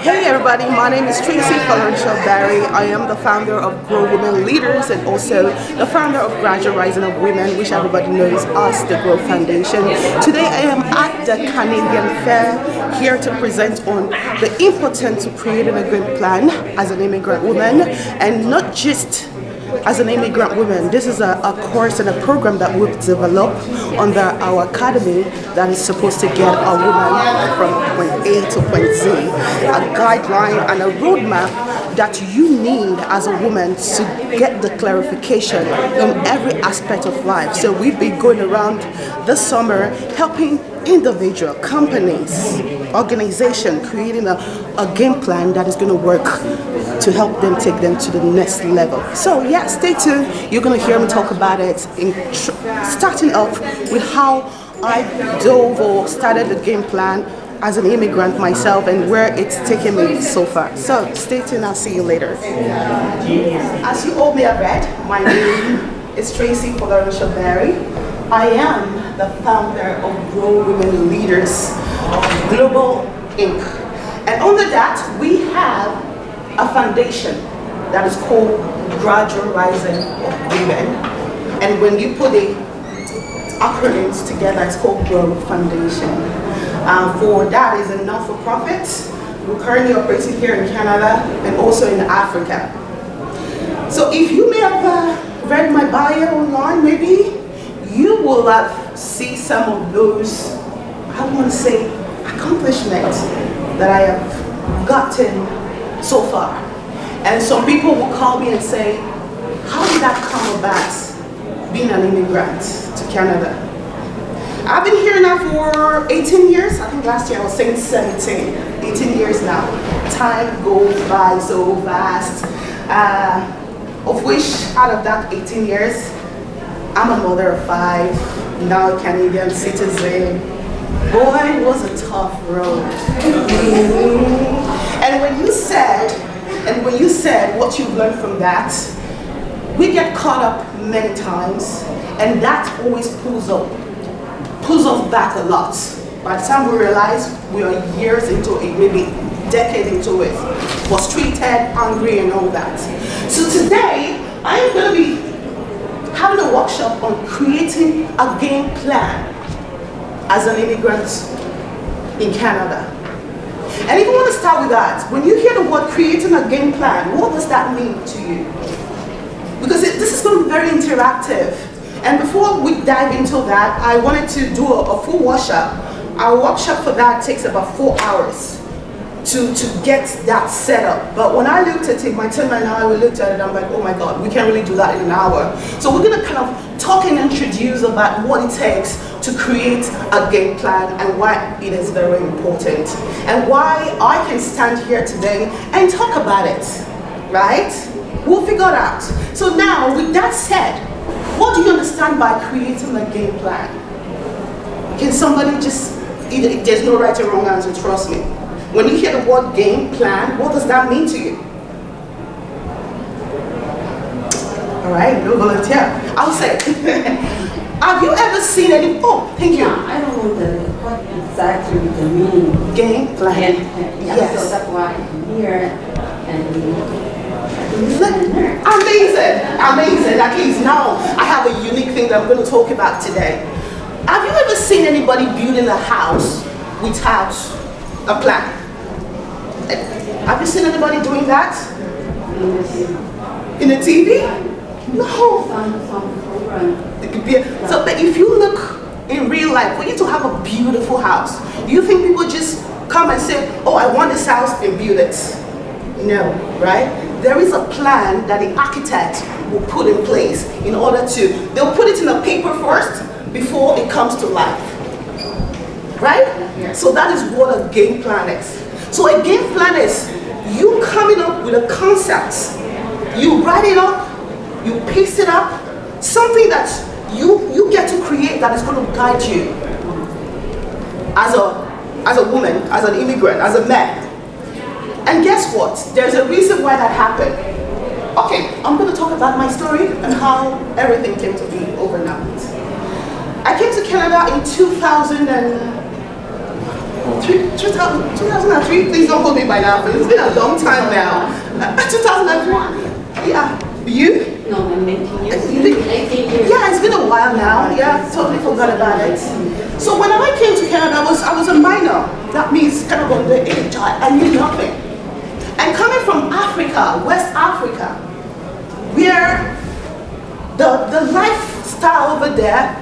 Hey everybody, my name is Tracy Folorunsho-Barry. I am the founder of Grow Women Leaders and also the founder of Gradual Rising of Women, which everybody knows as the Grow Foundation. Today I am at the Canadian Fair here to present on the importance of creating a good plan as an immigrant woman, and not just as an immigrant woman. This is a course and a program that we've developed under our academy that is supposed to get a woman from point A to point Z, a guideline and a roadmap that you need as a woman to get the clarification in every aspect of life. So we've been going around this summer helping individual, companies, organization, creating a game plan that is going to work to help them take them to the next level. So yeah, stay tuned. You're going to hear me talk about it, starting off with how I dove or started the game plan as an immigrant myself and where it's taken me so far. So stay tuned, I'll see you later. As you all may have read, my name is Tracy Folorunsho-Barry. I am the founder of Grow Women Leaders Global Inc. And under that, we have a foundation that is called Gradual Rising of Women. And when you put the acronyms together, it's called Grow Foundation. For that is a not-for-profit. We're currently operating here in Canada and also in Africa. So if you may have read my bio online, maybe you will have seen some of those, I don't want to say accomplishments that I have gotten so far. And some people will call me and say, how did that come about, being an immigrant to Canada? I've been here now for 18 years. I think last year I was saying 17, 18 years now. Time goes by so fast. Of which, out of that 18 years, I'm a mother of 5, now a Canadian citizen. Boy, it was a tough road. And when you said what you've learned from that, we get caught up many times, and that always pulls us back a lot. By the time we realize we are years into it, maybe decade into it, frustrated, angry, and all that. So today, I am going to be having a workshop on creating a game plan as an immigrant in Canada. And if you want to start with that, when you hear the word creating a game plan, what does that mean to you? Because this is going to be very interactive. And before we dive into that, I wanted to do a full workshop. Our workshop for that takes about 4 hours to get that set up. But when I looked at it, my team and I, we looked at it, I'm like, oh my God, we can't really do that in an hour. So we're gonna kind of talk and introduce about what it takes to create a game plan and why it is very important. And why I can stand here today and talk about it, right? We'll figure it out. So now, with that said, what do you understand by creating a game plan? Can somebody just, there's no right or wrong answer, trust me. When you hear the word game plan, what does that mean to you? All right, no volunteer. I'll say. Have you ever seen any, oh, thank you. I don't know what exactly the meaning. Game plan. Yeah, yes. So that's why I'm here and Amazing. At least now I have a unique thing that I'm going to talk about today. Have you ever seen anybody building a house without a plan? Have you seen anybody doing that? In the TV? No. Some program. So, but if you look in real life, for you to have a beautiful house, do you think people just come and say, oh, I want this house and build it? No, right? There is a plan that the architect will put in place in order to, they'll put it in a paper first before it comes to life, right? Yeah. So that is what a game plan is. So a game plan is you coming up with a concept, you write it up, you paste it up, something that you get to create that is going to guide you as a woman, as an immigrant, as a man. And guess what? There's a reason why that happened. Okay, I'm going to talk about my story and how everything came to be overnight. I came to Canada in 2000 and 2003, please don't hold me by now, but it's been a long time now. 2003, yeah. You? No, I'm 18 years. 18 years. Yeah, it's been a while now. Yeah, totally forgot about it. So when I came to Canada, I was a minor. That means kind of underage. I knew nothing. And coming from Africa, West Africa, where the lifestyle over there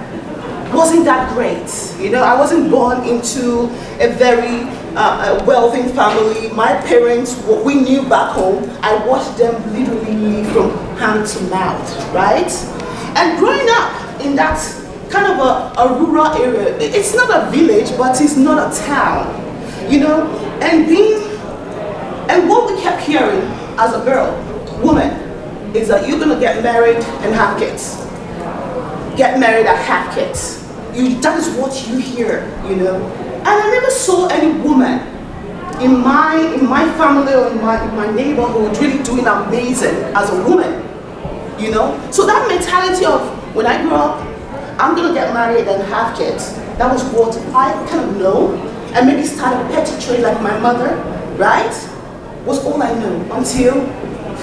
wasn't that great. You know, I wasn't born into a very wealthy family. My parents, what we knew back home, I watched them literally live from hand to mouth, right? And growing up in that kind of a rural area, it's not a village, but it's not a town, you know, and what we kept hearing as a girl, woman, is that you're gonna get married and have kids. Get married and have kids. That is what you hear, you know. And I never saw any woman in my family or in my neighborhood really doing amazing as a woman, you know. So that mentality of when I grew up, I'm gonna get married and have kids, that was what I kind of know, and maybe start a petty trade like my mother, right? Was all I knew until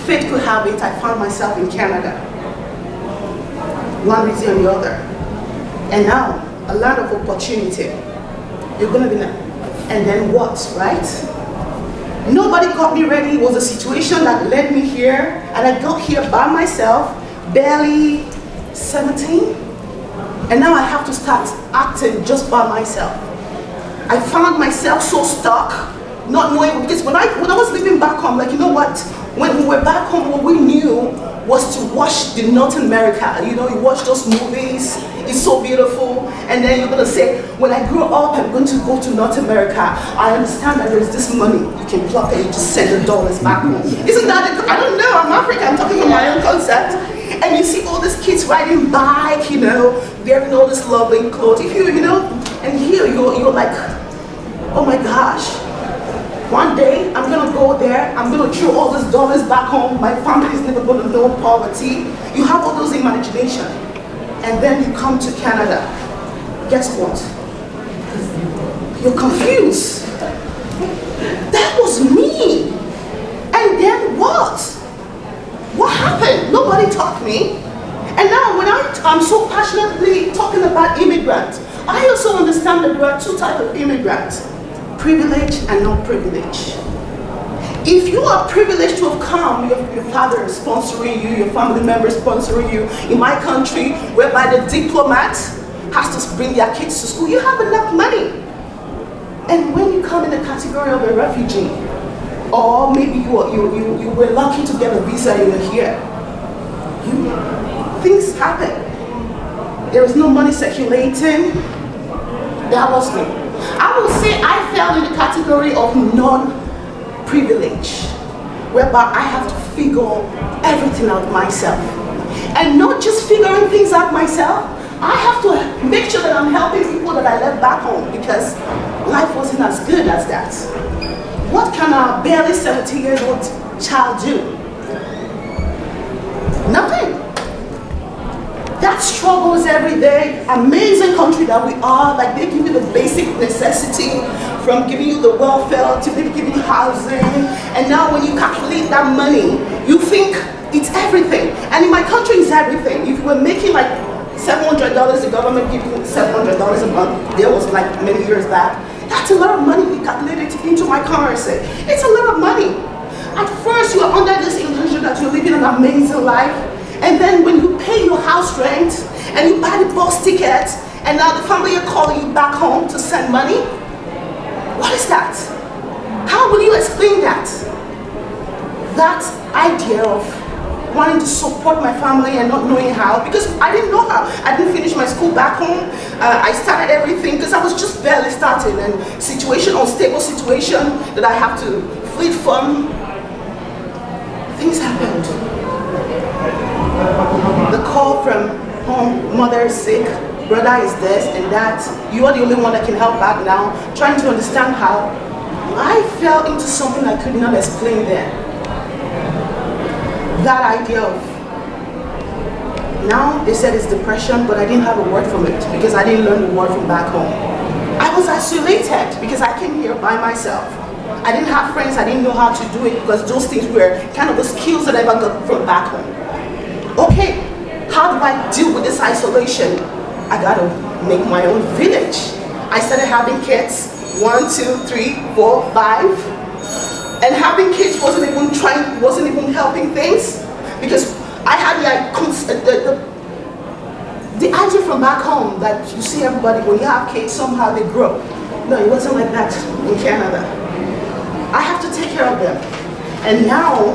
fate could have it. I found myself in Canada. One reason or the other. And now, a land of opportunity. You're gonna be now. And then what, right? Nobody got me ready. It was a situation that led me here, and I got here by myself, barely 17. And now I have to start acting just by myself. I found myself so stuck, not knowing, because when I was living back home, like, you know what? When we were back home, what we knew was to watch the North America. You know, you watch those movies, it's so beautiful, and then you're gonna say, when I grow up, I'm going to go to North America. I understand that there's this money you can pluck and you just send the dollars back home. Isn't that, I don't know, I'm African, I'm talking from my own concept. And you see all these kids riding bike, you know, wearing all this lovely clothes. If you know, and here you're like, oh my gosh. One day, I'm gonna go there, I'm gonna throw all these dollars back home, my family is never gonna know poverty. You have all those imagination. And then you come to Canada. Guess what? You're confused. That was me. And then what? What happened? Nobody taught me. And now when I'm so passionately talking about immigrants, I also understand that there are two types of immigrants. Privileged and not privileged. If you are privileged to have come, your father is sponsoring you, your family member is sponsoring you. In my country, whereby the diplomat has to bring their kids to school, you have enough money. And when you come in the category of a refugee, or maybe you were lucky to get a visa and you're here, things happen. There is no money circulating. That was me. I will say I fell in the category of non-privilege, whereby I have to figure everything out myself. And not just figuring things out myself, I have to make sure that I'm helping people that I left back home, because life wasn't as good as that. What can a barely 17-year-old child do? Nothing. That struggles every day. Amazing country that we are. Like, they give you the basic necessity, from giving you the welfare to maybe giving you housing. And now when you calculate that money, you think it's everything. And in my country, it's everything. If you were making like $700, the government gives you $700 a month. There was like many years back. That's a lot of money. We calculated it into my currency. It's a lot of money. At first, you are under this illusion that you're living an amazing life. And then when you pay your house rent and you buy the bus ticket, and now the family are calling you back home to send money, what is that? How will you explain that? That idea of wanting to support my family and not knowing how, because I didn't know how. I didn't finish my school back home. I started everything because I was just barely starting, and unstable situation that I have to flee from. Things happened. The call from home, mother is sick, brother is this and that. You are the only one that can help back now. Trying to understand how. I fell into something I could not explain then. That idea of, now they said it's depression, but I didn't have a word from it because I didn't learn the word from back home. I was isolated because I came here by myself. I didn't have friends, I didn't know how to do it because those things were kind of the skills that I got from back home. Okay, how do I deal with this isolation? I gotta make my own village. I started having kids, 1, 2, 3, 4, 5. And having kids wasn't even helping things because I had like the idea from back home that you see everybody, when you have kids, somehow they grow. No, it wasn't like that in Canada. I have to take care of them. And now,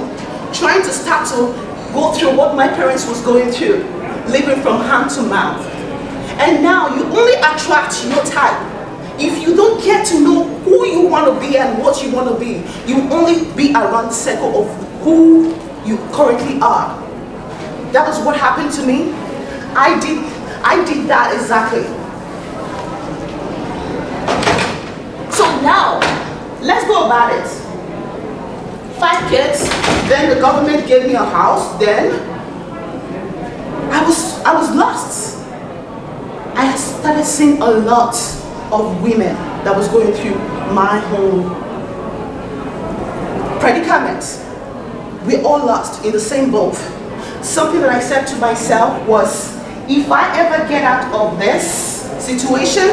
trying to start to go through what my parents was going through, living from hand to mouth. And now you only attract your type. If you don't get to know who you want to be and what you want to be, you only be around the circle of who you currently are. That was what happened to me. I did that exactly. So now, let's go about it. 5 kids, then the government gave me a house, then I was lost. I started seeing a lot of women that was going through my whole predicament. We're all lost in the same boat. Something that I said to myself was, if I ever get out of this situation,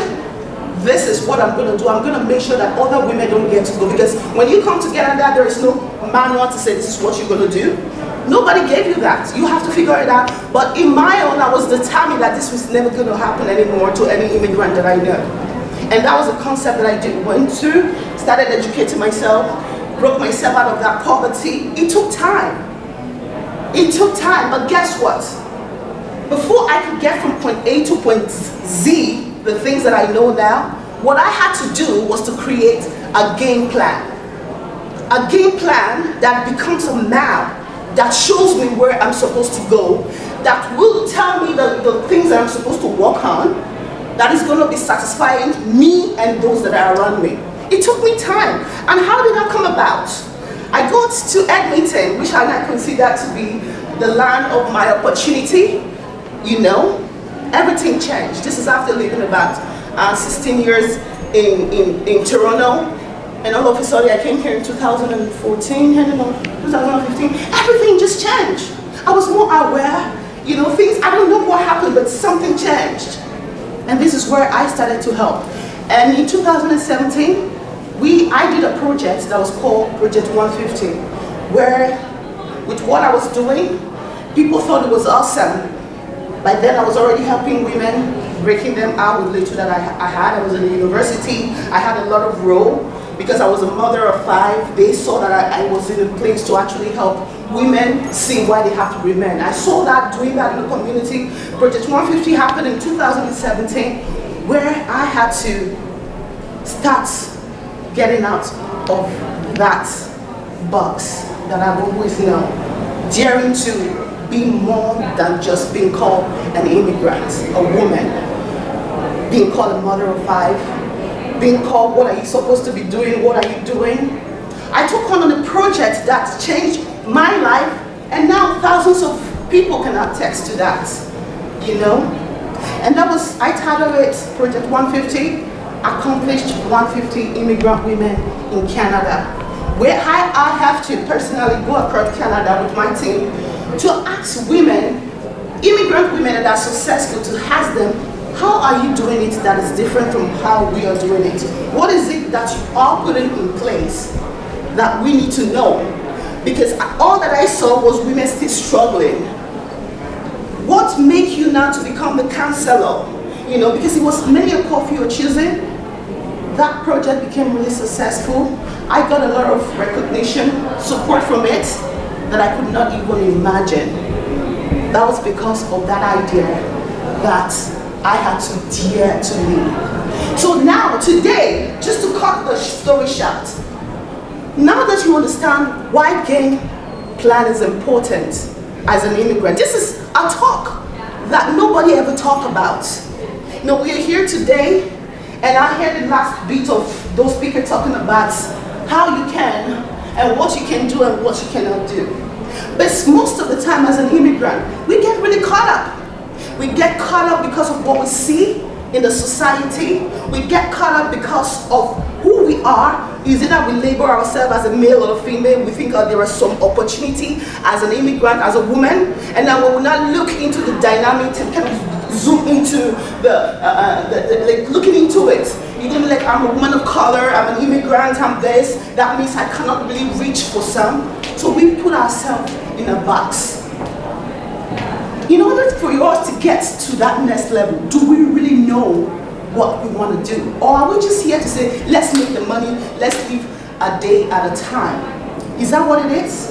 this is what I'm going to do. I'm going to make sure that other women don't get to go. Because when you come to Canada, there is no manual to say this is what you're going to do. Nobody gave you that. You have to figure it out. But in my own, I was determined that this was never going to happen anymore to any immigrant that I know. And that was a concept that I went through, started educating myself, broke myself out of that poverty. It took time. It took time, but guess what? Before I could get from point A to point Z, the things that I know now, what I had to do was to create a game plan. A game plan that becomes a map that shows me where I'm supposed to go, that will tell me the things that I'm supposed to work on, that is going to be satisfying me and those that are around me. It took me time. And how did that come about? I got to Edmonton, which I consider to be the land of my opportunity. You know, everything changed. This is after living about 16 years in Toronto. And all of a sudden I came here in 2014, 2015. Everything just changed. I was more aware, you know, things, I don't know what happened, but something changed. And this is where I started to help. And in 2017, I did a project that was called Project 150, where with what I was doing, people thought it was awesome. By then I was already helping women, breaking them out with little that I had. I was in the university, I had a lot of role. Because I was a mother of 5, they saw that I was in a place to actually help women see why they have to remain. I saw that, doing that in the community. Project 150 happened in 2017, where I had to start getting out of that box that I've always known. Daring to be more than just being called an immigrant, a woman, being called a mother of 5, being called, what are you supposed to be doing, what are you doing? I took on a project that changed my life, and now thousands of people can attest to that, you know? And that was, I titled it Project 150, Accomplished 150 Immigrant Women in Canada, where I have to personally go across Canada with my team to ask women, immigrant women that are successful, to ask them, how are you doing it that is different from how we are doing it? What is it that you are putting in place that we need to know? Because all that I saw was women still struggling. What made you now to become the counselor? You know, because it was many a coffee you're choosing. That project became really successful. I got a lot of recognition, support from it that I could not even imagine. That was because of that idea that I had to dare to leave. So now, today, just to cut the story short, now that you understand why game plan is important as an immigrant, this is a talk that nobody ever talked about. You know, we are here today, and I heard the last bit of those speakers talking about how you can, and what you can do and what you cannot do. But most of the time as an immigrant, we get really caught up. We get caught up because of what we see, in the society. We get caught up because of who we are. Is it that we label ourselves as a male or a female? We think there is some opportunity as an immigrant, as a woman, and then when we not look into the dynamic to kind of zoom into like looking into it. You're gonna be like, I'm a woman of color, I'm an immigrant, I'm this. That means I cannot really reach for some. So we put ourselves in a box. In order for us to get to that next level, do we really know what we want to do? Or are we just here to say, let's make the money, let's live a day at a time? Is that what it is?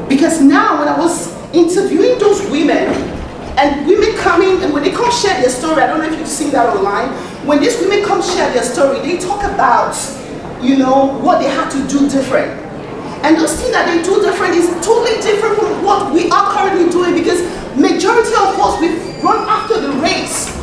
Because now when I was interviewing those women, and women coming, and when they come share their story, I don't know if you've seen that online, when these women come share their story, they talk about, what they had to do different. And those things that they do different is totally different from what we are currently doing, because majority of us, we've run after the race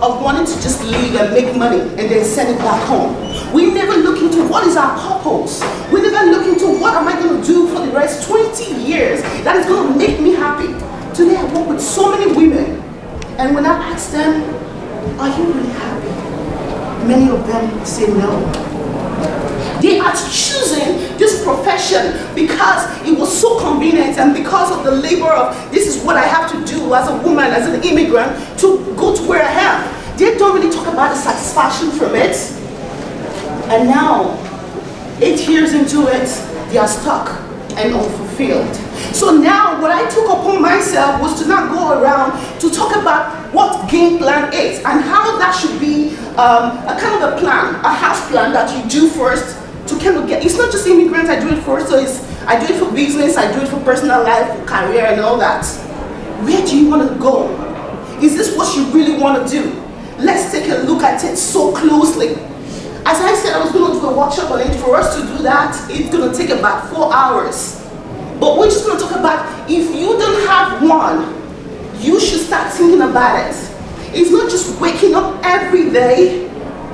of wanting to just leave and make money and then send it back home. We never look into what is our purpose. We never look into what am I going to do for the rest 20 years that is going to make me happy. Today I work with so many women, and when I ask them, are you really happy? Many of them say no. They are choosing this profession because it was so convenient and because of the labor of this is what I have to do as a woman, as an immigrant, to go to where I am. They don't really talk about the satisfaction from it. And now, 8 years into it, they are stuck and unfulfilled. So now what I took upon myself was to not go around to talk about what game plan is and how that should be a kind of a plan, a house plan that you do first to kind of get. It's not just immigrants, I do it first, so I do it for business, I do it for personal life, for career and all that. Where do you want to go? Is this what you really want to do? Let's take a look at it so closely. As I said, I was going to do a workshop on it. For us to do that, it's going to take about 4 hours. But we're just going to talk about, if you don't have one, you should start thinking about it. It's not just waking up every day,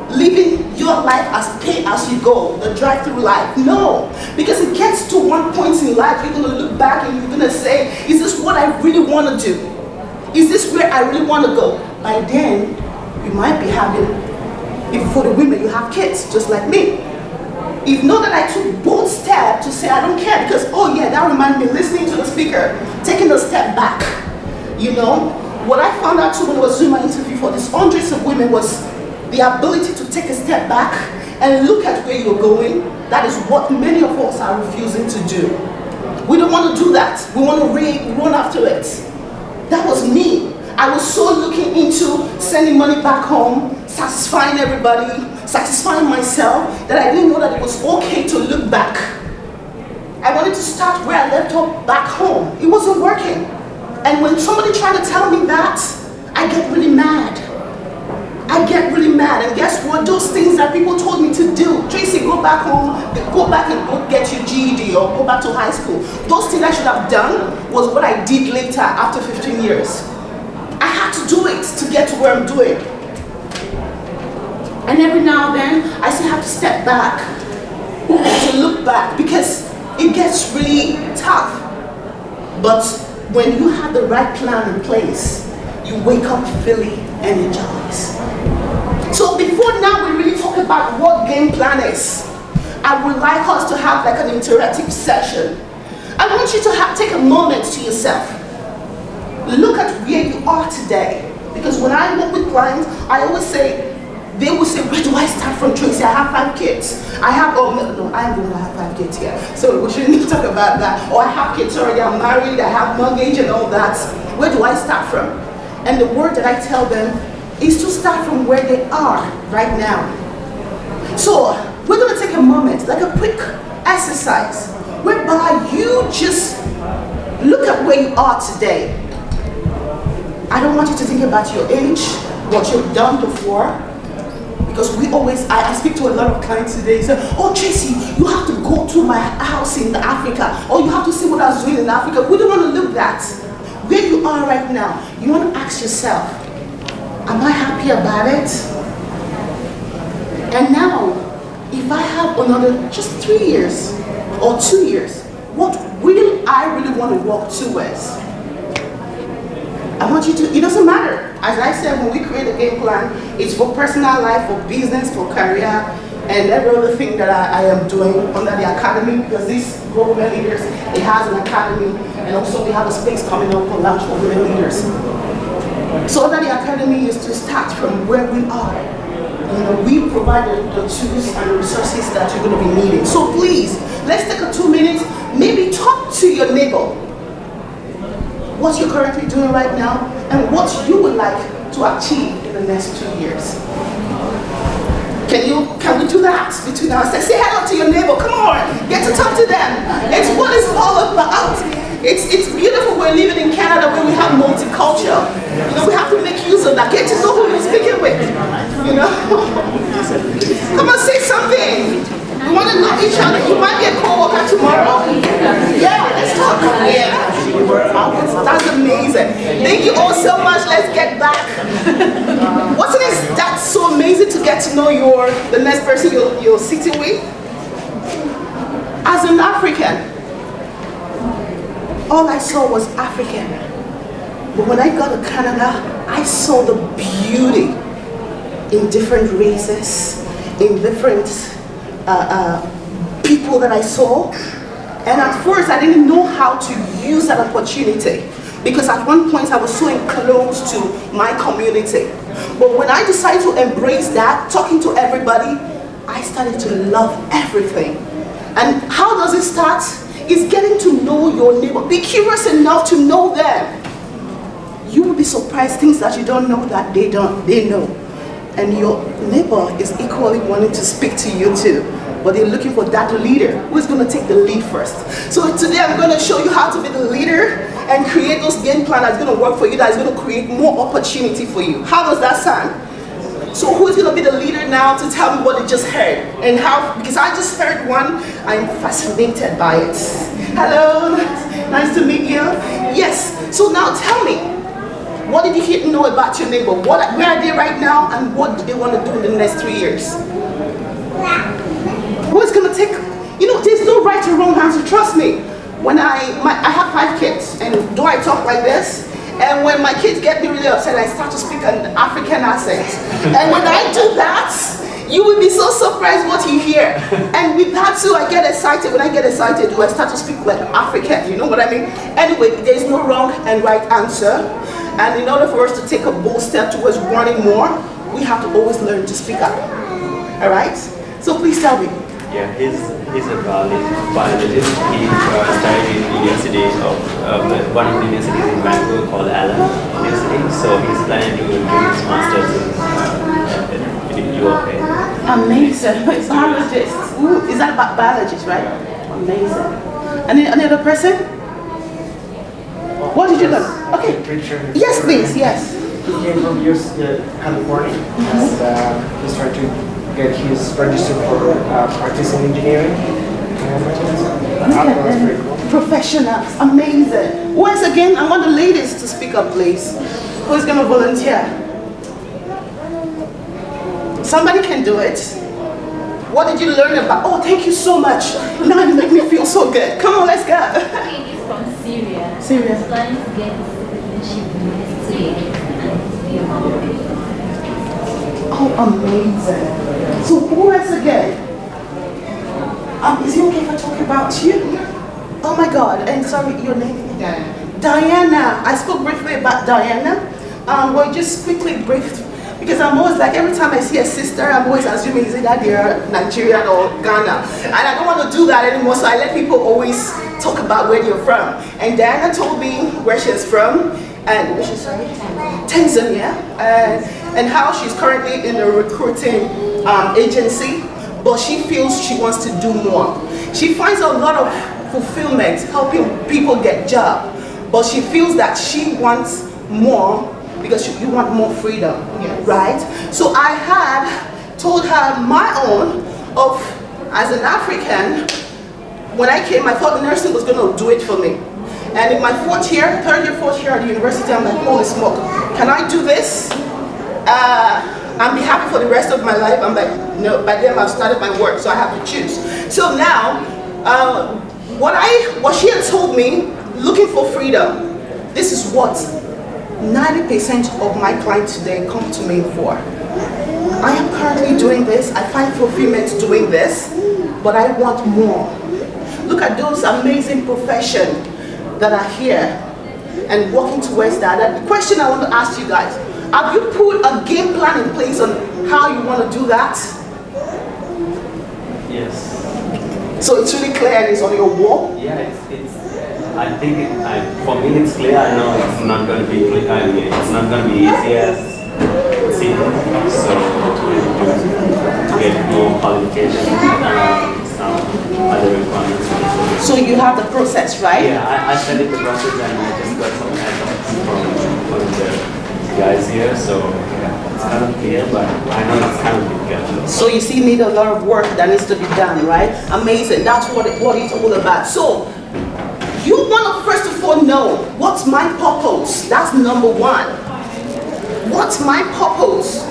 living your life as pay as you go, the drive-through life. No, because it gets to one point in life, you're going to look back and you're going to say, is this what I really want to do? Is this where I really want to go? By then, you might be having, if for the women, you have kids, just like me. If not that I took bold step to say I don't care, because oh yeah, that reminded me, listening to the speaker, taking a step back. What I found out too when I was doing my interview for these hundreds of women was the ability to take a step back and look at where you're going. That is what many of us are refusing to do. We don't want to do that. We want to run after it. That was me. I was so looking into sending money back home, satisfying everybody, satisfying myself, that I didn't know that it was okay to look back. I wanted to start where I left off back home. It wasn't working. And when somebody tried to tell me that, I get really mad. I get really mad. And guess what? Those things that people told me to do, Tracy, go back home, go back and go get your GED or go back to high school. Those things I should have done was what I did later after 15 years. I had to do it to get to where I'm doing. And every now and then, I still have to step back to look back because it gets really tough. But when you have the right plan in place, you wake up feeling energized. So before now we really talk about what game plan is, I would like us to have like an interactive session. I want you to take a moment to yourself. Look at where you are today. Because when I work with clients, I always say, they will say, where do I start from, Tracy? I have 5 kids. I have, oh no, I don't have 5 kids here. So we shouldn't talk about that. Or I have kids already, I'm married, I have mortgage and all that. Where do I start from? And the word that I tell them is to start from where they are right now. So we're going to take a moment, like a quick exercise, whereby you just look at where you are today. I don't want you to think about your age, what you've done before. Because we always, I speak to a lot of clients today, say, oh Tracy, you have to go to my house in Africa, or you have to see what I was doing in Africa. We don't want to look that. Where you are right now, you want to ask yourself, am I happy about it? And now, if I have another just 3 years or 2 years, what will I really want to walk towards? I want you to, it doesn't matter. As I said, when we create a game plan, it's for personal life, for business, for career, and every other thing that I am doing under the academy, because these Grow Women Leaders, it has an academy, and also we have a space coming up for launch for women leaders. So under the academy is to start from where we are. You know, we provide the tools and the resources that you're going to be needing. So please, let's take a 2 minutes, maybe talk to your neighbor. What you're currently doing right now, and what you would like to achieve in the next 2 years. Can we do that between us? Say hello to your neighbor. Come on, get to talk to them. It's what it's all about. It's beautiful. We're living in Canada where we have multicultural. You know, we have to make use of that. Get to know who you're speaking with. You know, come on, say something. We want to know each other. You might be a co-worker tomorrow. Yeah, let's talk. Yeah, that's amazing. Thank you all so much. Let's get back. Wasn't it that's so amazing to get to know the next person you're sitting with? As an African, all I saw was African. But when I got to Canada, I saw the beauty in different races, in different people that I saw. And at first, I didn't know how to use that opportunity, because at one point I was so enclosed to my community. But when I decided to embrace that, talking to everybody, I started to love everything. And how does it start? It's getting to know your neighbor. Be curious enough to know them. You will be surprised things that you don't know that they know. And your neighbor is equally wanting to speak to you too. But they're looking for that leader who is going to take the lead first. So today I'm going to show you how to be the leader and create those game plans that's going to work for you, that is going to create more opportunity for you. How does that sound? So who is going to be the leader now to tell me what they just heard? And how, because I just heard one, I'm fascinated by it. Hello, nice to meet you. Yes, so now tell me, what did you know about your neighbor? Where are they right now, and what do they want to do in the next 3 years? Who is going to take, you know, there's no right or wrong answer, trust me. When I have 5 kids, and do I talk like this? And when my kids get me really upset, I start to speak an African accent. And when I do that, you will be so surprised what you hear. And with that too, I get excited. When I get excited, I start to speak like African, you know what I mean? Anyway, there's no wrong and right answer. And in order for us to take a bold step towards wanting more, we have to always learn to speak up. All right? So please tell me. Yeah, he's a biologist. He studied in the university of one of the universities in Vancouver called Allen University. So he's planning to do his master's in USA. Amazing. Biologist. Ooh, is that about biologist, right? Amazing. And any other person? What did you learn? Okay. Yes, please. Yes. He came from California, and he's trying to get his registered for practice in engineering. Professionals, amazing. Once again, I want the ladies to speak up, please. Who is going to volunteer? Somebody can do it. What did you learn about? Oh, thank you so much. Now you make me feel so good. Come on, let's go. He's from Syria. Syria. He's planning to get his citizenship in the next 3 years and be a mom. Oh, amazing. So who else again? Is it okay if I talk about you? Oh my God, and sorry, your name? Diana. Diana. I spoke briefly about Diana. Well, just quickly briefed, because I'm always like, every time I see a sister, I'm always assuming is it that they're Nigerian or Ghana. And I don't want to do that anymore, so I let people always talk about where you're from. And Diana told me where she's from, and where she's from? Tanzania. And how she's currently in a recruiting agency, but she feels she wants to do more. She finds a lot of fulfillment helping people get jobs, but she feels that she wants more because you want more freedom, yes. Right? So I had told her my own of, as an African, when I came, I thought nursing was going to do it for me. And in my third year, 4th year at the university, I'm like, holy smoke, can I do this? And be happy for the rest of my life? I'm like, no, by then I've started my work, so I have to choose. So now, what she had told me, looking for freedom, this is what 90% of my clients today come to me for. I am currently doing this, I find fulfillment doing this, but I want more. Look at those amazing professions that are here and working towards that. And the question I want to ask you guys, have you put a game plan in place on how you want to do that? Yes. So it's really clear and it's on your wall? Yeah, I think for me it's clear. I know it's not going to be clear. I mean, it's not going to be easy as it seems. So to get more qualifications and some other requirements. So you have the process, right? Yeah, I studied the process and I just got some advice from the guys here. So yeah, it's kind of clear, but I know it's kind of difficult. So you see, need a lot of work that needs to be done, right? Amazing. That's what it's all about. So you want to first of all know what's my purpose. That's number one. What's my purpose?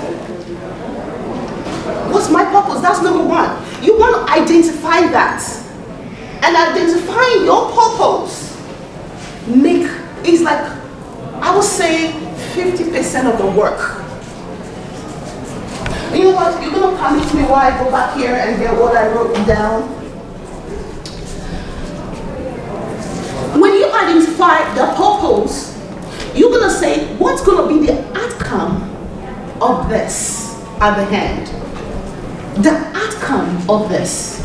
What's my purpose? That's number one. You want to identify that. And identifying your purpose is like, I would say, 50% of the work. You know what? You're going to permit me while I go back here and get what I wrote down. When you identify the purpose, you're going to say, what's going to be the outcome of this at the end? The outcome of this.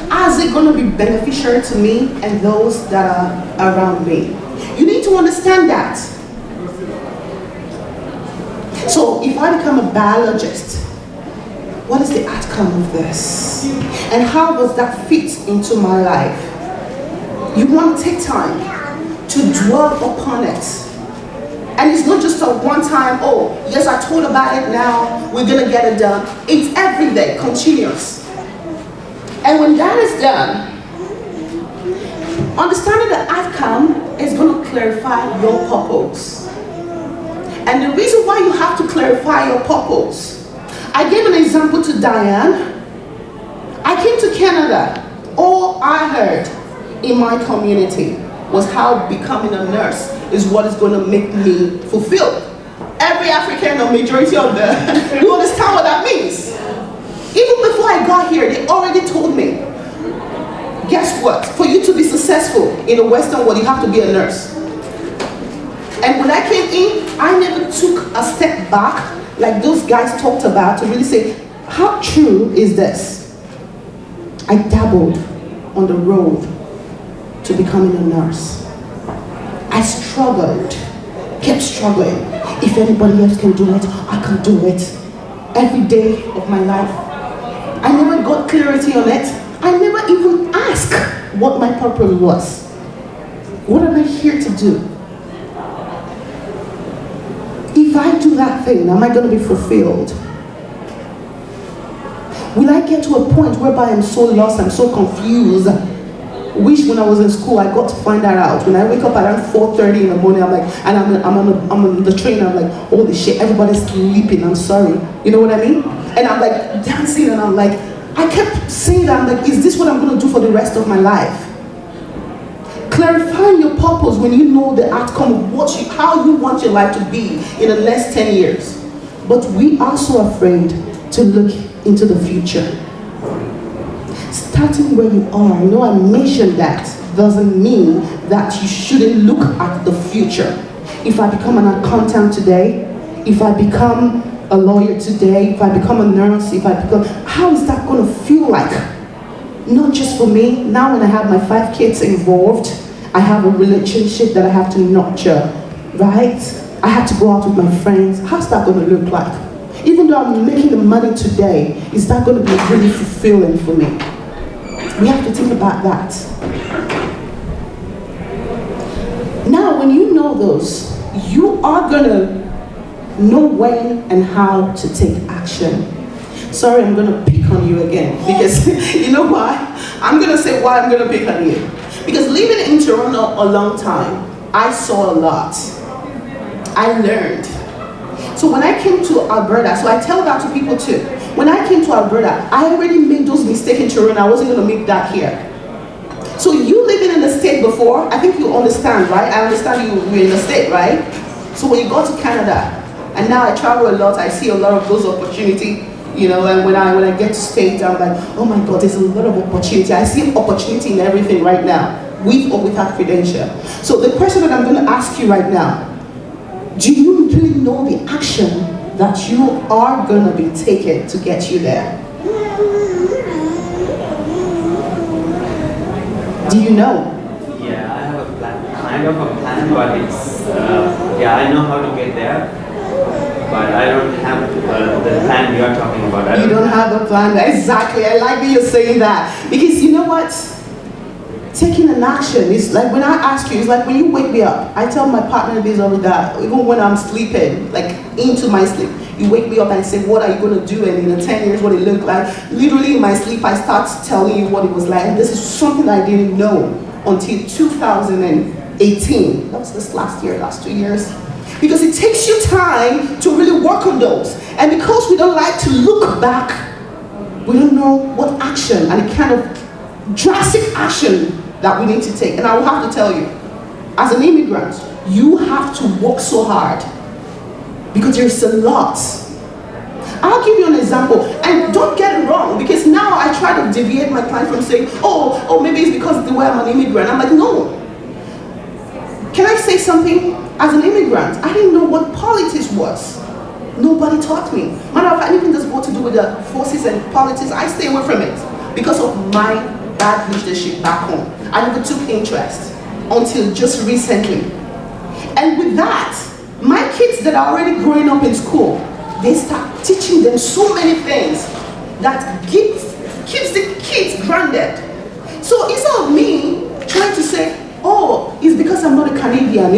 How is it going to be beneficial to me and those that are around me? You need to understand that. So if I become a biologist, what is the outcome of this? And how does that fit into my life? You want to take time to dwell upon it. And it's not just a one-time, oh, yes, I told about it now, we're going to get it done. It's every day, continuous. And when that is done, understanding the outcome is going to clarify your purpose. And the reason why you have to clarify your purpose, I gave an example to Diane. I came to Canada. All I heard in my community was how becoming a nurse is what is going to make me fulfilled. Every African or majority of the, you understand what that means? Even before I got here, they already told me, guess what? For you to be successful in the Western world, you have to be a nurse. And when I came in, I never took a step back like those guys talked about to really say, how true is this? I dabbled on the road to becoming a nurse. I struggled, kept struggling. If anybody else can do it, I can do it. Every day of my life. I never got clarity on it. I never even asked what my purpose was. What am I here to do? If I do that thing, am I going to be fulfilled? Will I get to a point whereby I'm so lost, I'm so confused? Wish when I was in school, I got to find that out. When I wake up around 4:30 in the morning, I'm like, and I'm on the train, I'm like, holy shit, everybody's sleeping, I'm sorry. You know what I mean? And I'm like dancing and I'm like, I kept saying that, I'm like, is this what I'm going to do for the rest of my life? Clarifying your purpose when you know the outcome of how you want your life to be in the next 10 years. But we are so afraid to look into the future. Starting where you are, I know I mentioned that, doesn't mean that you shouldn't look at the future. If I become an accountant today, if I become a lawyer today, if I become a nurse, how is that going to feel like? Not just for me. Now when I have my 5 kids involved, I have a relationship that I have to nurture, right? I have to go out with my friends. How's that going to look like? Even though I'm making the money today, is that going to be really fulfilling for me? We have to think about that. Now, when you know those, you are going to know when and how to take action. Sorry, I'm going to pick on you again, because you know why? I'm going to say why I'm going to pick on you. Because living in Toronto a long time, I saw a lot. I learned. So when I came to Alberta, so I tell that to people too. When I came to Alberta, I already made those mistakes in Toronto. I wasn't going to make that here. So you living in the state before, I think you understand, right? I understand you were in the state, right? So when you go to Canada, and now I travel a lot, I see a lot of those opportunities. You know, and when I get to States, I'm like, oh my God, there's a lot of opportunity. I see opportunity in everything right now, with or without credential. So the question that I'm going to ask you right now, do you really know the action that you are going to be taking to get you there? Do you know? Yeah, I have a plan, kind of a plan, but it's, yeah, I know how to get there. But I don't have the plan you are talking about. You don't have a plan. Exactly. I like that you're saying that. Because you know what? Taking an action is like when I ask you, it's like when you wake me up. I tell my partner this over that, even when I'm sleeping, like into my sleep, you wake me up and say, what are you going to do? And in 10 years, what it looked like. Literally in my sleep, I start telling you what it was like. And this is something I didn't know until 2018. That was this last 2 years. Because it takes you time to really work on those. And because we don't like to look back, we don't know what action and the kind of drastic action that we need to take. And I will have to tell you, as an immigrant, you have to work so hard because there's a lot. I'll give you an example, and don't get it wrong, because now I try to deviate my client from saying, oh, maybe it's because of the way I'm an immigrant. I'm like, no. Can I say something? As an immigrant, I didn't know what politics was. Nobody taught me. Matter of fact, anything that's got to do with the forces and politics, I stay away from it because of my bad leadership back home. I never took interest until just recently. And with that, my kids that are already growing up in school, they start teaching them so many things that keeps the kids grounded. So instead of me trying to say, oh, it's because I'm not a Canadian.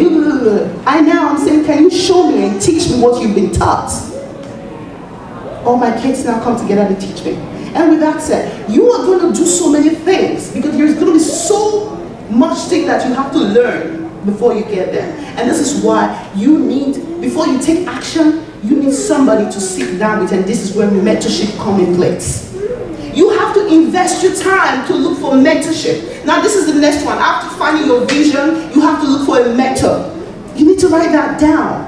I'm saying, can you show me and teach me what you've been taught? All my kids now come together to teach me. And with that said, you are going to do so many things because there's going to be so much thing that you have to learn before you get there. And this is why you need, before you take action, you need somebody to sit down with, and this is where mentorship comes in place. You have to invest your time to look for mentorship. Now this is the next one. After finding your vision, you have to look for a mentor. You need to write that down.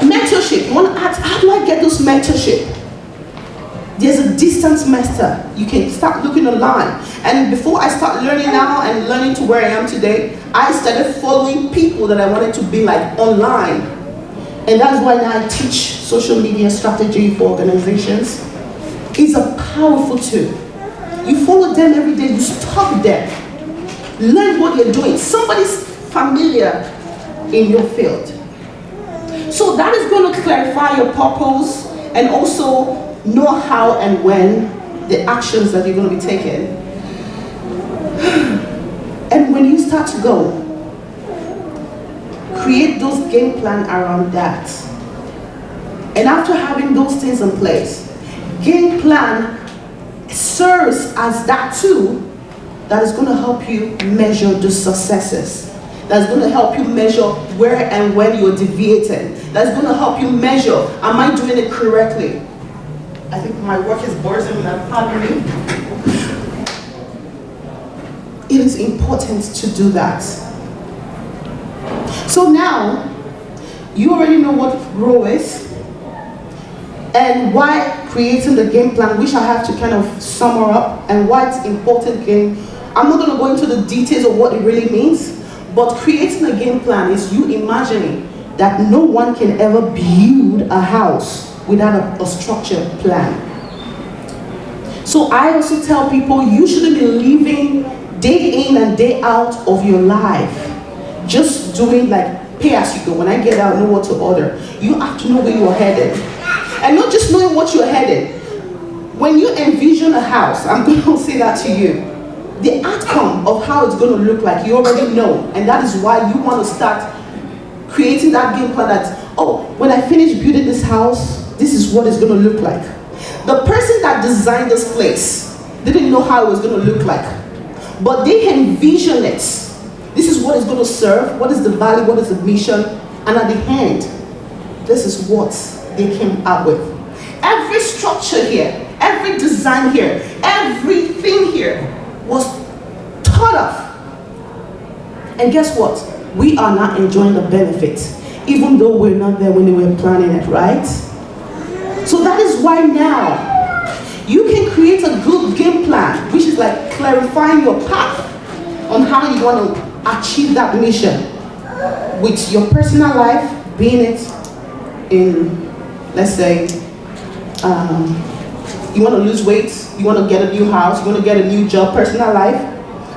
Mentorship. You want to ask, how do I get those mentorship? There's a distance mentor. You can start looking online. And before I start learning now and learning to where I am today, I started following people that I wanted to be like online. And that's why now I teach social media strategy for organizations. It's a powerful tool. You follow them every day, you stalk them. Learn what they're doing. Somebody's familiar in your field. So that is going to clarify your purpose and also know how and when the actions that you're going to be taking. And when you start to go, create those game plan around that. And after having those things in place, game plan serves as that tool that is going to help you measure the successes. That's going to help you measure where and when you're deviating. That's going to help you measure, am I doing it correctly? I think my work is buzzing with that part of me. It is important to do that. So now, you already know what Grow is and why creating the game plan, which I have to kind of sum up, and why it's important again. I'm not going to go into the details of what it really means, but creating a game plan is you imagining that no one can ever build a house without a structured plan. So I also tell people you shouldn't be living day in and day out of your life just doing like pay as you go. When I get out, know what to order. You have to know where you're headed. And not just knowing what you're headed. When you envision a house, I'm going to say that to you, the outcome of how it's going to look like, you already know. And that is why you want to start creating that game plan that, oh, when I finish building this house, this is what it's going to look like. The person that designed this place didn't know how it was going to look like. But they envisioned it. This is what it's going to serve, what is the value, what is the mission, and at the end, this is what they came up with. Every structure here, every design here, everything here was thought of. And guess what? we are not enjoying the benefits, even though we're not there when they were planning it, right? So that is why now you can create a good game plan, which is like clarifying your path on how you want to achieve that mission with your personal life, being it in, let's say, you want to lose weight, you want to get a new house, you want to get a new job, personal life.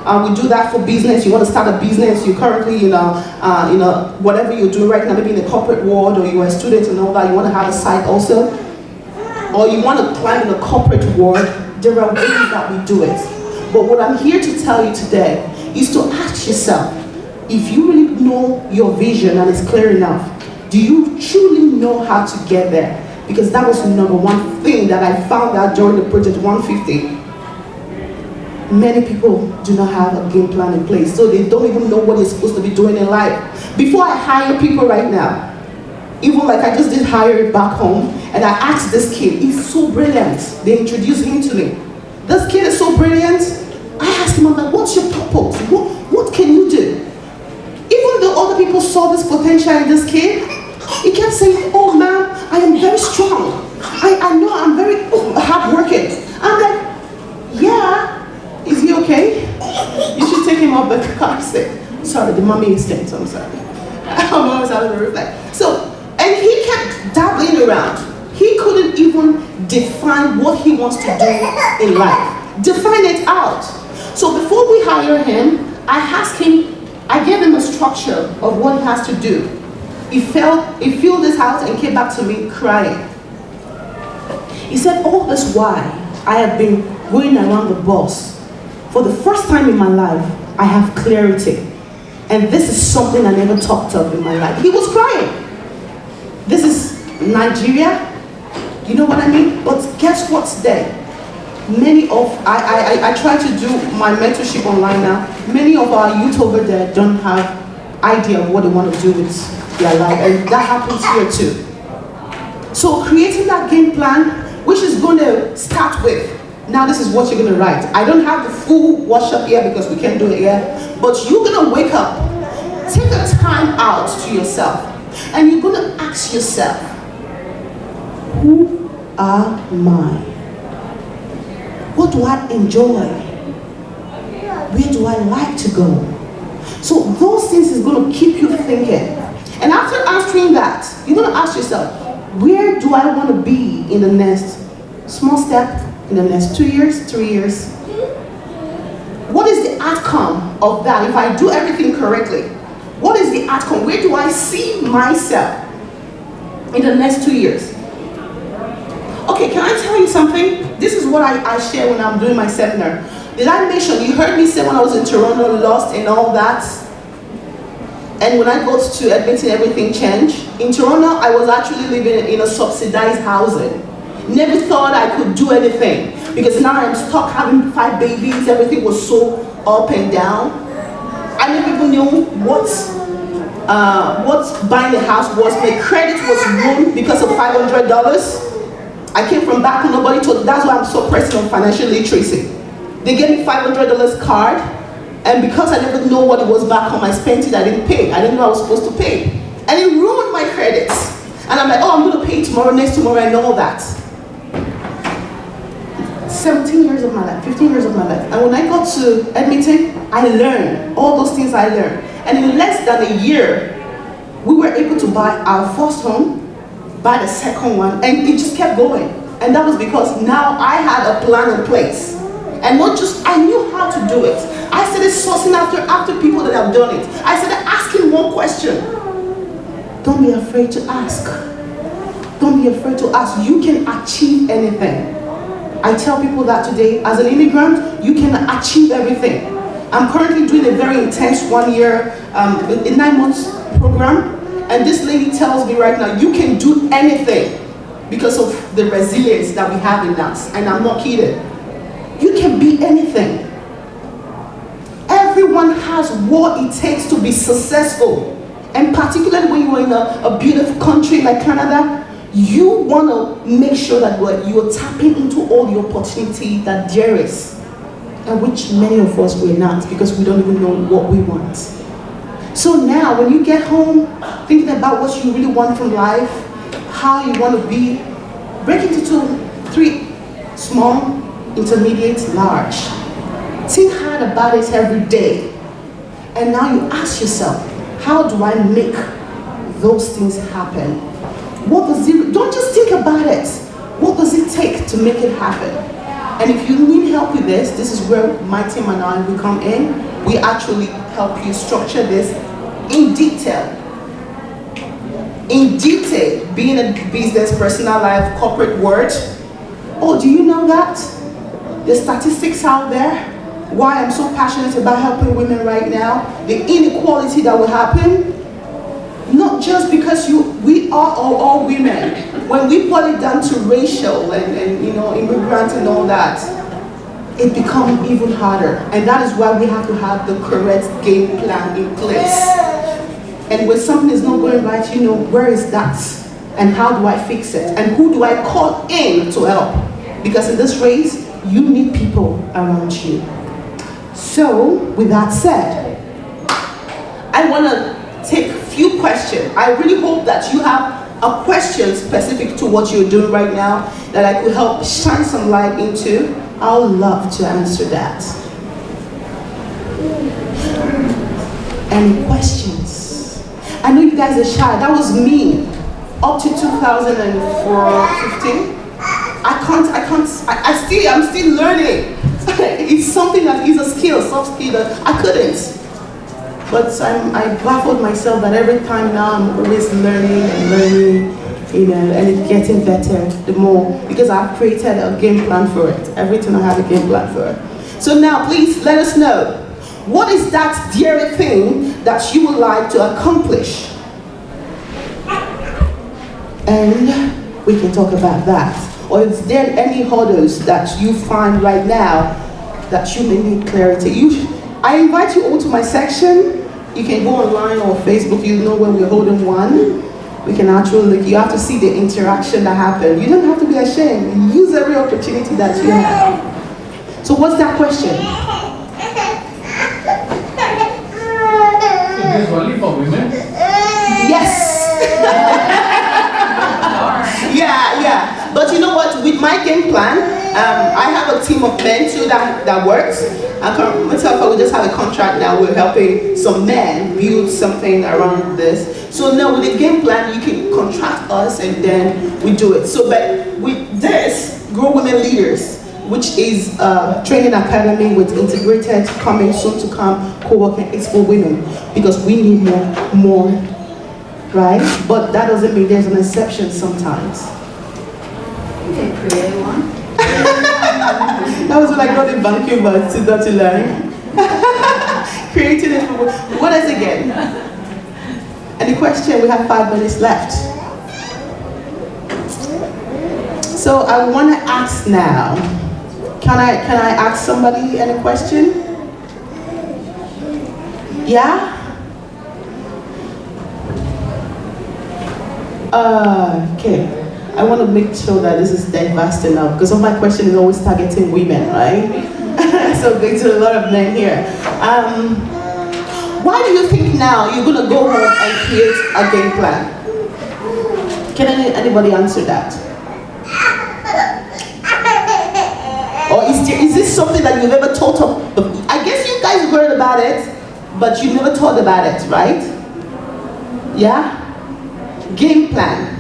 We do that for business. You want to start a business. You're currently whatever you're doing right now, maybe in the corporate world, or you're a student and all that. You want to have a site also, or you want to climb in the corporate world. There are ways that we do it. But what I'm here to tell you today is to ask yourself, if you really know your vision and it's clear enough, do you truly know how to get there? Because that was the number one thing that I found out during the Project 150. Many people do not have a game plan in place, so they don't even know what they're supposed to be doing in life. Before I hire people right now, even like I just did hire back home, and I asked this kid, he's so brilliant. They introduced him to me. This kid is so brilliant. I asked him, I'm like, what's your purpose? What can you do? Even though other people saw this potential in this kid, he kept saying, oh man, I am very strong. I know I'm very hardworking. I'm like, yeah. Is he okay? You should take him off the car seat. Sorry, the mommy instinct, I'm sorry. I'm always out of the reflect. So, and he kept dabbling around. He couldn't even define what he wants to do in life. Define it out. So before we hire him, I gave him a structure of what he has to do. He filled this house and came back to me crying. He said, all this while, I have been going around the bus. For the first time in my life, I have clarity. And this is something I never talked of in my life. He was crying. This is Nigeria. You know what I mean? But guess what's there? I try to do my mentorship online now. Many of our youth over there don't have idea of what they want to do with their life. And that happens here too. So creating that game plan, which is going to start with, now this is what you're going to write. I don't have the full workshop here because we can't do it yet. But you're going to wake up, take a time out to yourself, and you're going to ask yourself, who am I? What do I enjoy? Where do I like to go? So those things is going to keep you thinking. And after answering that, you're going to ask yourself, where do I want to be in the next small step? In the next 2 years, 3 years? What is the outcome of that if I do everything correctly? What is the outcome? Where do I see myself in the next 2 years? Okay, can I tell you something? This is what I share when I'm doing my seminar. Did I mention, you heard me say when I was in Toronto, lost and all that? And when I got to Edmonton, everything changed. In Toronto, I was actually living in a subsidized housing. Never thought I could do anything because now I'm stuck having 5 babies. Everything was so up and down. I never even knew what buying a house was. My credit was ruined because of $500. I came from back and nobody told. That's why I'm so pressing on financial literacy. They gave me $500 card, and because I never know what it was back home, I spent it. I didn't pay. I didn't know I was supposed to pay, and it ruined my credits. And I'm like, oh, I'm going to pay tomorrow, next tomorrow, and all that. 17 years of my life, 15 years of my life. And when I got to Edmonton, I learned all those things I learned. And in less than a year, we were able to buy our first home, buy the second one, and it just kept going. And that was because now I had a plan in place. And not just, I knew how to do it. I started sourcing after people that have done it. I started asking one question. Don't be afraid to ask. Don't be afraid to ask. You can achieve anything. I tell people that today, as an immigrant, you can achieve everything. I'm currently doing a very intense 1 year, 9 months program, and this lady tells me right now, you can do anything because of the resilience that we have in us, and I'm not kidding. You can be anything. Everyone has what it takes to be successful, and particularly when you're in a beautiful country like Canada, you want to make sure that you're tapping into all the opportunity that there is, and which many of us we're not, because we don't even know what we want. So now, when you get home, thinking about what you really want from life, how you want to be, break it into 3: small, intermediate, large. Think hard about it every day. And now you ask yourself, how do I make those things happen? What does it, don't just think about it. What does it take to make it happen? And if you need help with this, this is where my team and I will come in. We actually help you structure this in detail. In detail, being a business, personal life, corporate world. Oh, do you know that? The statistics out there, why I'm so passionate about helping women right now, the inequality that will happen, not just because we are all women. When we put it down to racial and immigrant and all that, it becomes even harder. And that is why we have to have the correct game plan in place. And when something is not going right, where is that? And how do I fix it? And who do I call in to help? Because in this race, you need people around you. So, with that said, I want to take a few questions. I really hope that you have a question specific to what you're doing right now that I could help shine some light into. I would love to answer that. Any questions? I know you guys are shy. That was me up to 2015. I'm still learning. It's something that is a skill, soft skill that I couldn't. But I baffled myself that every time now I'm always learning and learning, and it's getting better the more, because I've created a game plan for it. Everything I have a game plan for it. So now please let us know, what is that dear thing that you would like to accomplish? And we can talk about that. Or is there any hurdles that you find right now that you may need clarity? I invite you all to my section. You can go online or Facebook, you know when we're holding one. We can actually, you have to see the interaction that happened. You don't have to be ashamed. Use every opportunity that you have. So what's that question? So this is only for women? Yes. Yeah. But you know what? With my game plan, I have a team of men too that works. Myself, I will just have a contract now. We're helping some men build something around this. So now with the game plan, you can contract us and then we do it. So, but with this, Grow Women Leaders, which is a training academy with integrated, coming soon to come, co-working, it's for women because we need more, right? But that doesn't mean there's an exception sometimes. You can create one. That was when I got in Vancouver to learn. Creating it for what is again? Any question? We have 5 minutes left. So I want to ask now. Can I ask somebody any question? Yeah? Okay. I want to make sure that this is diverse enough because all my question is always targeting women, right? So going to a lot of men here. Why do you think now you're going to go home and create a game plan? Can anybody answer that? Or is this something that you've ever thought of? I guess you guys heard about it, but you never thought about it, right? Yeah? Game plan.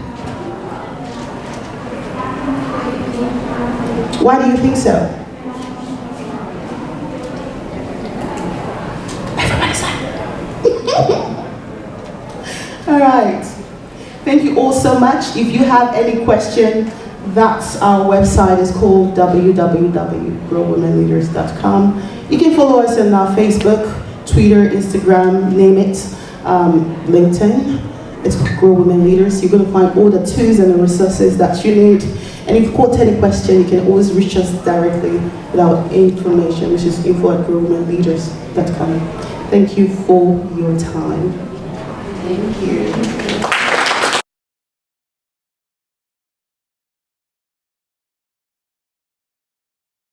Why do you think so? Everybody's silent. All right. Thank you all so much. If you have any question, that's our website is called www.growwomenleaders.com. You can follow us on our Facebook, Twitter, Instagram, name it, LinkedIn. It's Grow Women Leaders. You're going to find all the tools and the resources that you need. And if you've got any question, you can always reach us directly with our information, which is info@growwomenleaders.com. Thank you for your time. Thank you.